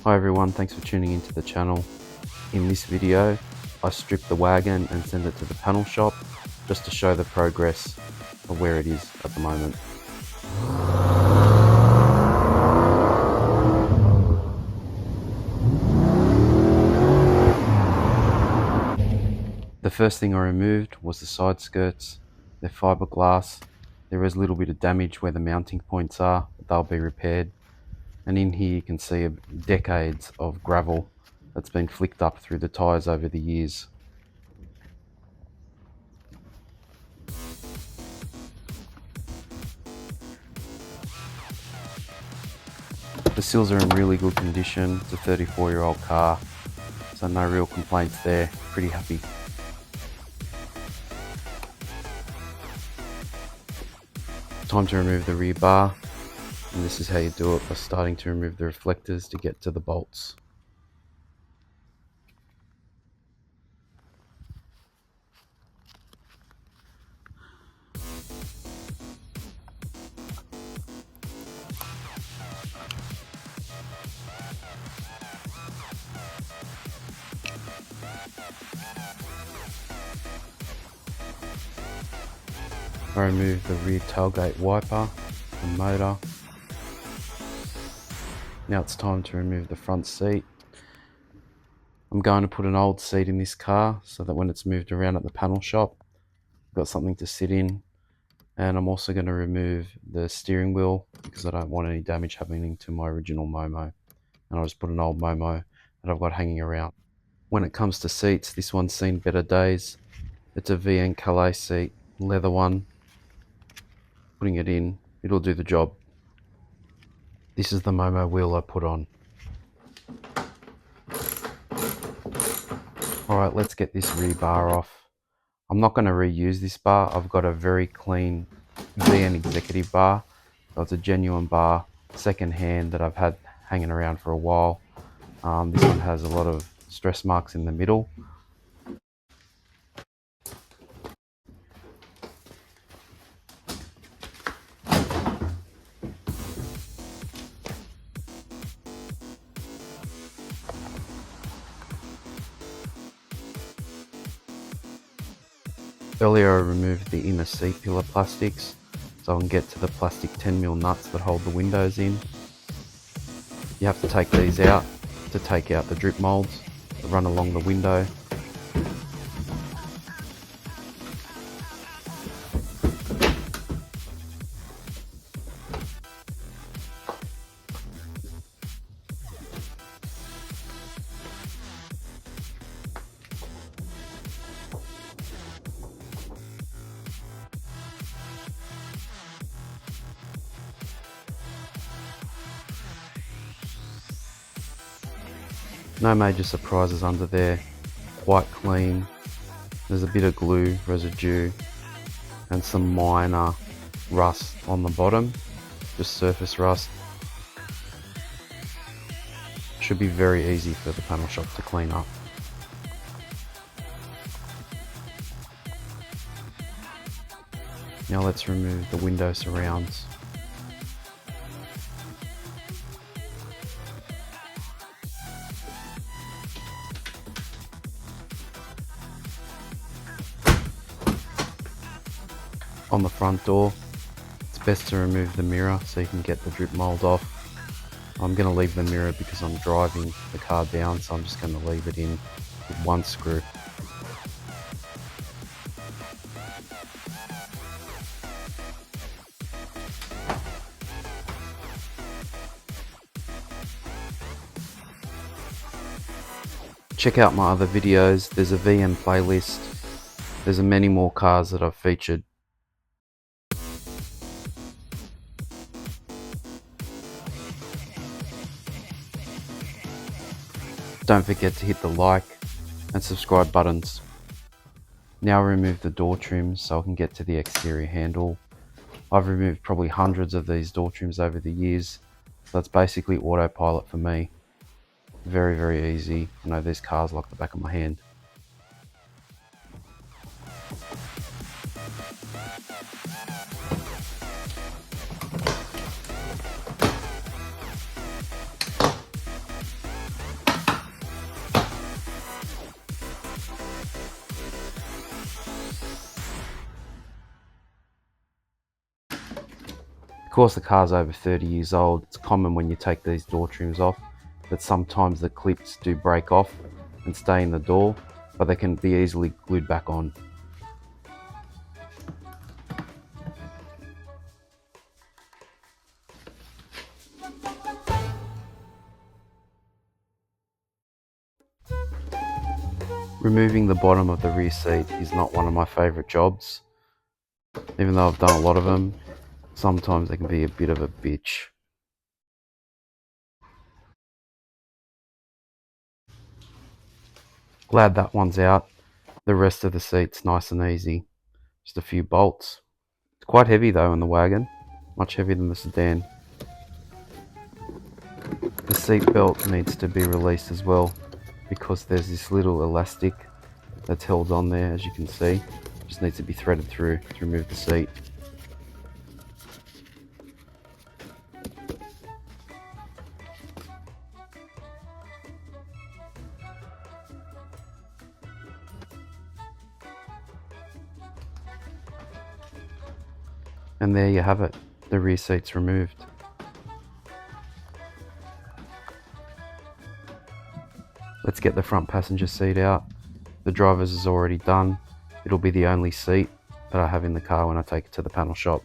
Hi everyone, thanks for tuning into the channel. In this video, I stripped the wagon and sent it to the panel shop just to show the progress of where it is at the moment. The first thing I removed was the side skirts. They're fiberglass. There is a little bit of damage where the mounting points are, but they'll be repaired. And in here you can see decades of gravel that's been flicked up through the tyres over the years. The sills are in really good condition. It's a 34-year-old car, so no real complaints there. Pretty happy. Time to remove the rear bar, and this is how you do it by starting to remove the reflectors to get to the bolts. I removed the rear tailgate wiper and motor. Now it's time to remove the front seat. I'm going to put an old seat in this car so that when it's moved around at the panel shop, I've got something to sit in. And I'm also going to remove the steering wheel because I don't want any damage happening to my original Momo. And I'll just put an old Momo that I've got hanging around. When it comes to seats, this one's seen better days. It's a VN Calais seat, leather one. Putting it in, it'll do the job. This is the Momo wheel I put on. Alright, let's get this rear bar off. I'm not going to reuse this bar. I've got a very clean VN Executive bar. So it's a genuine bar, second hand, that I've had hanging around for a while. This one has a lot of stress marks in the middle. Earlier I removed the inner seat pillar plastics so I can get to the plastic 10mm nuts that hold the windows in. You have to take these out to take out the drip molds that run along the window. No major surprises under there, quite clean. There's a bit of glue residue and some minor rust on the bottom, just surface rust. Should be very easy for the panel shop to clean up. Now let's remove the window surrounds. On the front door, it's best to remove the mirror so you can get the drip mold off. I'm going to leave the mirror because I'm driving the car down, so I'm just going to leave it in with one screw. Check out my other videos, there's a VN playlist, there's many more cars that I've featured. Don't forget to hit the like and subscribe buttons. Now remove the door trims so I can get to the exterior handle. I've removed probably hundreds of these door trims over the years, so that's basically autopilot for me. Very, very easy. I know these cars like the back of my hand. Because the car's over 30 years old, it's common when you take these door trims off that sometimes the clips do break off and stay in the door, but they can be easily glued back on. Removing the bottom of the rear seat is not one of my favourite jobs. Even though I've done a lot of them, sometimes they can be a bit of a bitch. Glad that one's out. The rest of the seat's nice and easy. Just a few bolts. It's quite heavy though in the wagon, much heavier than the sedan. The seat belt needs to be released as well, because there's this little elastic that's held on there, as you can see. Just needs to be threaded through to remove the seat. And there you have it, the rear seat's removed. Let's get the front passenger seat out. The driver's is already done. It'll be the only seat that I have in the car when I take it to the panel shop.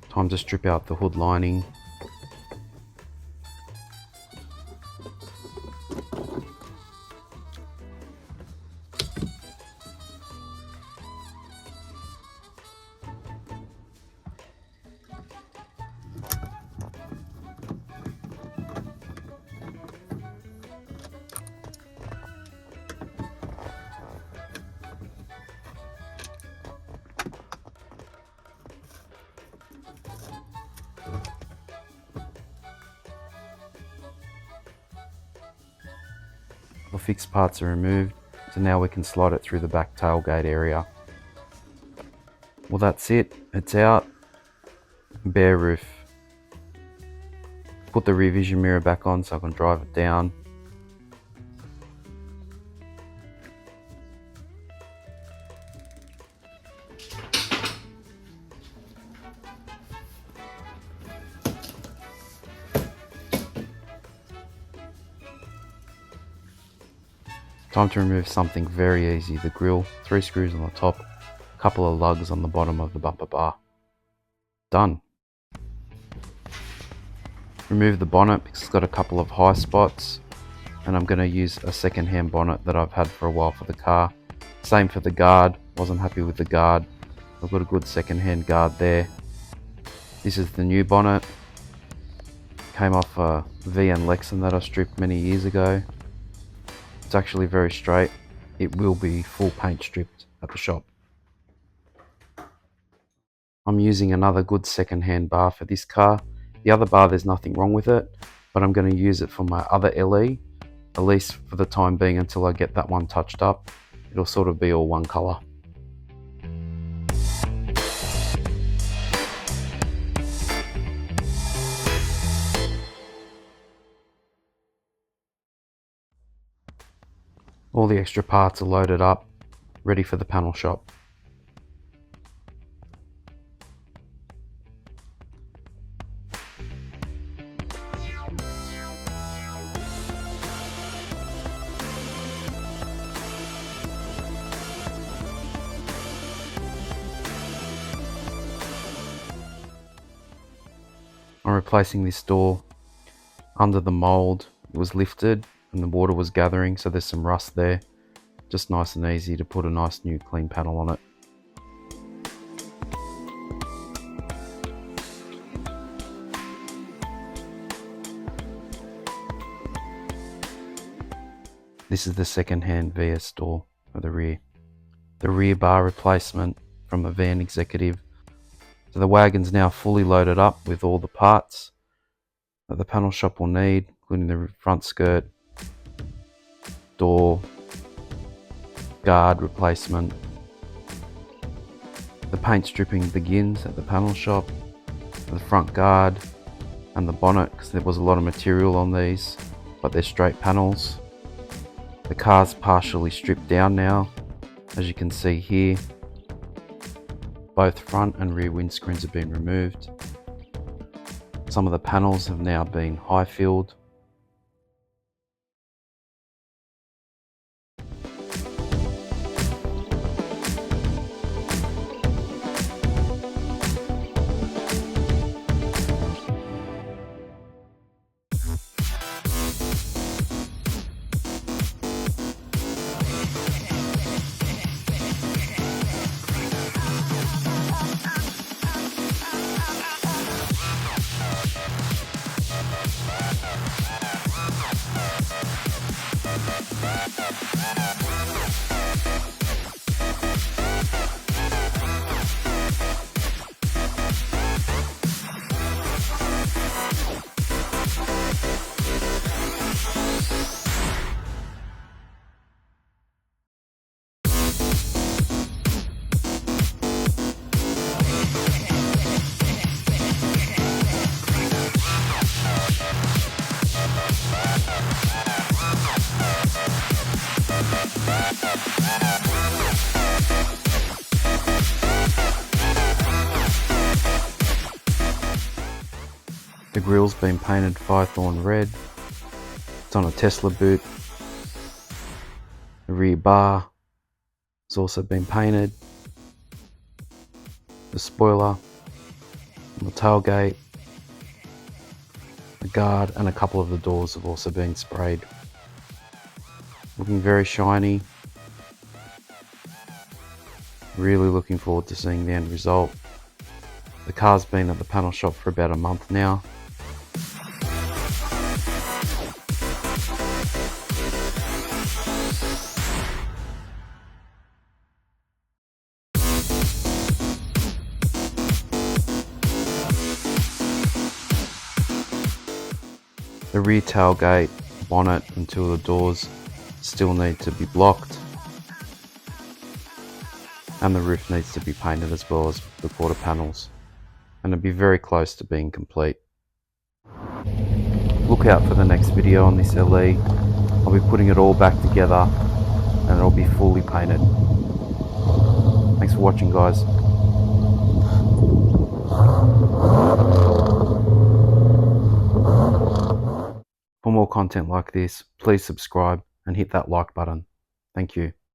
Time to strip out the hood lining. The fixed parts are removed, so now we can slide it through the back tailgate area. Well, that's it, it's out. Bare roof. Put the rear vision mirror back on so I can drive it down. Time to remove something very easy, the grille, 3 screws on the top, a couple of lugs on the bottom of the bumper bar. Done. Remove the bonnet because it's got a couple of high spots, and I'm going to use a second-hand bonnet that I've had for a while for the car. Same for the guard, wasn't happy with the guard. I've got a good second-hand guard there. This is the new bonnet. Came off a VN Lexan that I stripped many years ago. It's actually very straight. It will be full paint stripped at the shop. I'm using another good second-hand bar for this car. The other bar, there's nothing wrong with it, but I'm going to use it for my other LE, at least for the time being until I get that one touched up. It'll sort of be all one colour. All the extra parts are loaded up, ready for the panel shop. I'm replacing this door. Under the mould, it was lifted and the water was gathering, so there's some rust there. Just nice and easy to put a nice new clean panel on it. This is the second-hand VS door for the rear. The rear bar replacement from a van executive. So the wagon's now fully loaded up with all the parts that the panel shop will need, including the front skirt, door, guard replacement. The paint stripping begins at the panel shop, the front guard and the bonnet, because there was a lot of material on these, but they're straight panels. The car's partially stripped down now, as you can see here. Both front and rear windscreens have been removed. Some of the panels have now been high filled. The grille's been painted Firethorn red. It's on a Tesla boot. The rear bar has also been painted. The spoiler, the tailgate, the guard, and a couple of the doors have also been sprayed. Looking very shiny. Really looking forward to seeing the end result. The car's been at the panel shop for about a month now. The rear tailgate, bonnet and two of the doors still need to be blocked, and the roof needs to be painted as well as the quarter panels, and it'll be very close to being complete. Look out for the next video on this LE. I'll be putting it all back together and it'll be fully painted. Thanks for watching, guys. For more content like this, please subscribe and hit that like button. Thank you.